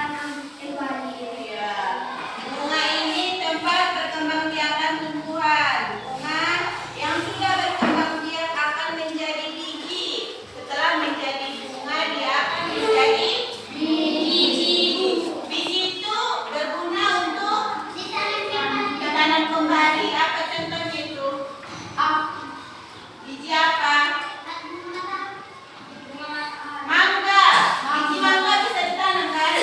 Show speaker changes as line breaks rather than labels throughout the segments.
Iya. Bunga ini tempat perkembangbiakan tumbuhan. Bunga yang sudah berkembang biak akan menjadi biji. Setelah menjadi bunga, dia akan menjadi biji. Biji itu berguna untuk ditanam kembali. Apa contohnya itu? Biji apa? Mangga. Biji mangga bisa ditanam kan?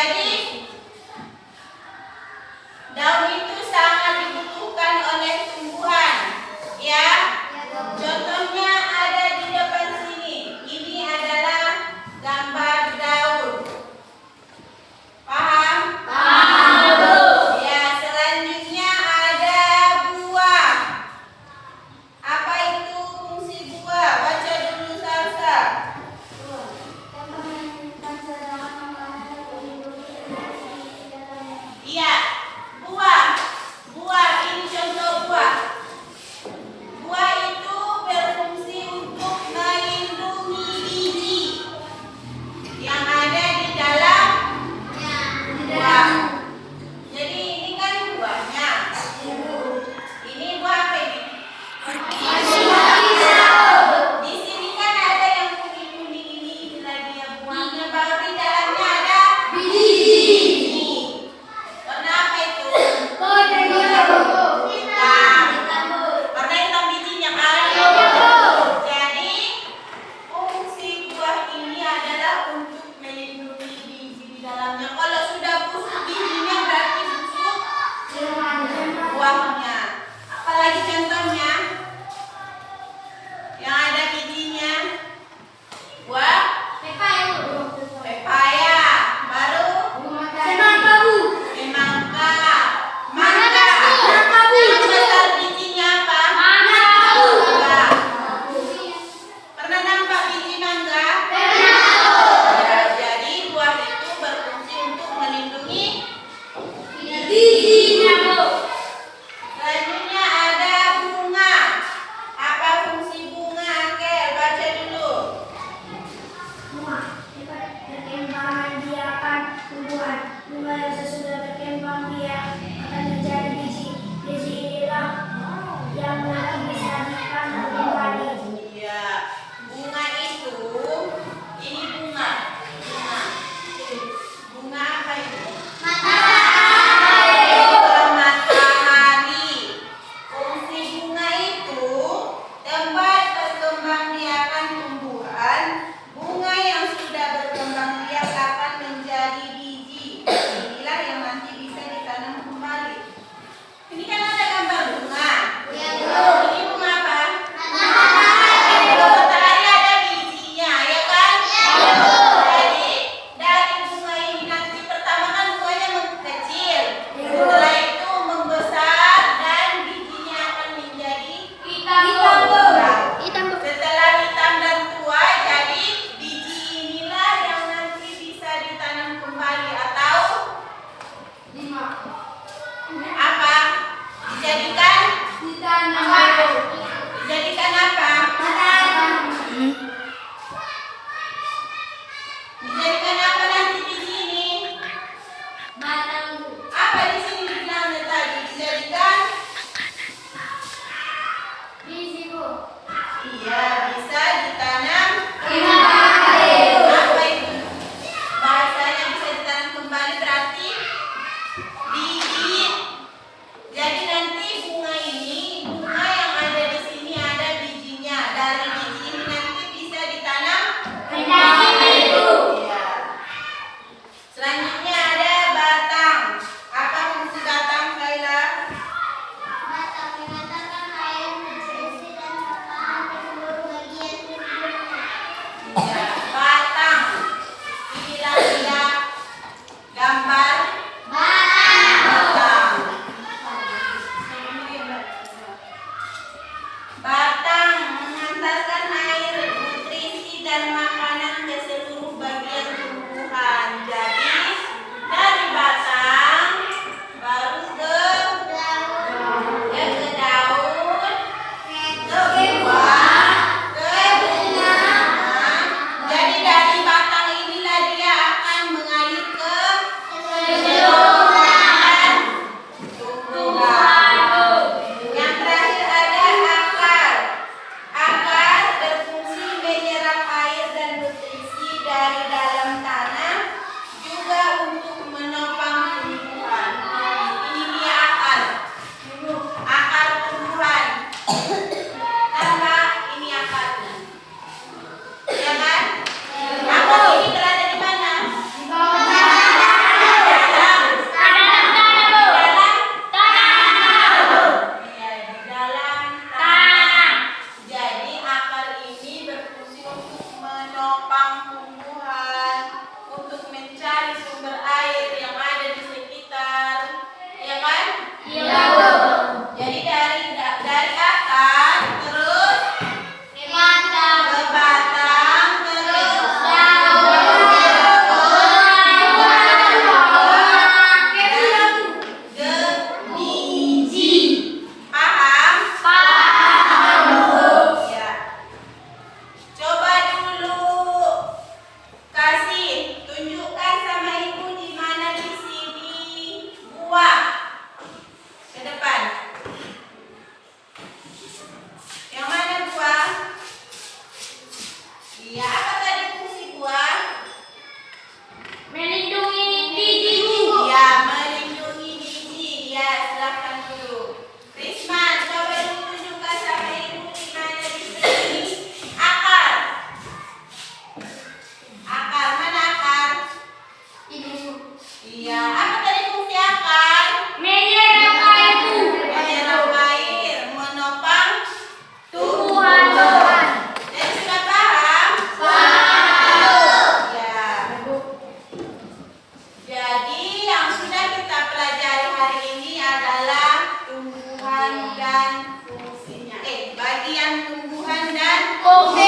Jadi daun itu sangat dibutuhkan oleh tumbuhan, ya. Contohnya ada di depan sini. Ini adalah gambar daun. Paham? Paham. Ya, selanjutnya ada buah. Apa itu fungsi buah? Baca dulu Salsa. Iya, buah. Buah ini contoh buah. Buah itu berfungsi untuk melindungi biji yang ada di dalam buah. Jadi ini kan buahnya. Ini buah apa ini? Di sini kan ada yang kuning-kuning ini, inilah dia buahnya. Baru di dalamnya ada biji. Warna apa itu? Hitam. Warna hitam bijinya kan? Jadi fungsi buah ini adalah untuk melindungi biji di dalamnya. Kalau sudah busuk bijinya berarti busuk buahnya. Apalagi contohnya yang ada bijinya? Buah pepaya. Baru semangka. Mangga. Yang besar bijinya apa? Mangga. Pernah nampak biji mangga? Ya, jadi buah itu berfungsi untuk melindungi bijinya, Bu. Selanjutnya ada bunga. Apa fungsi bunga, Angkel? Baca dulu.
Perkembangan dia akan tumbuhan. Bunga yang sesudah berkembang dia akan menjadi biji. Biji inilah yang nanti bisa ditanam kembali.
Iya, bunga itu, ini bunga. Bunga apa itu? Matahari. Fungsi bunga itu tempat perkembangbiakan tumbuhan. Bunga yang sudah berkembang biak akan menjadi biji. Inilah yang nanti bisa ditanam kembali. Ini kan ada gambar bunga. Ini bunga apa? Kalau matahari ada bijinya, ya kan? Jadi dari bunga ini nanti pertama kan bunganya mengkecil. Setelah itu membesar dan bijinya akan menjadi hitam. Setelah hitam dan tua, jadi biji inilah yang nanti bisa ditanam kembali atau apa? Dijadikan apa? Dijadikan apa nanti biji ini? Apa di sini dibilangnya tadi? Dijadikan? Iya, bisa ditanam. Apa itu? Bahasanya bisa ditanam kembali berarti biji. Jadi nanti bunga ini, bunga yang ada di sini ada bijinya. Dari biji ini nanti bisa ditanam kembali. Iya. Selanjutnya ada batang. Apa fungsi batang, Kaila? Konghe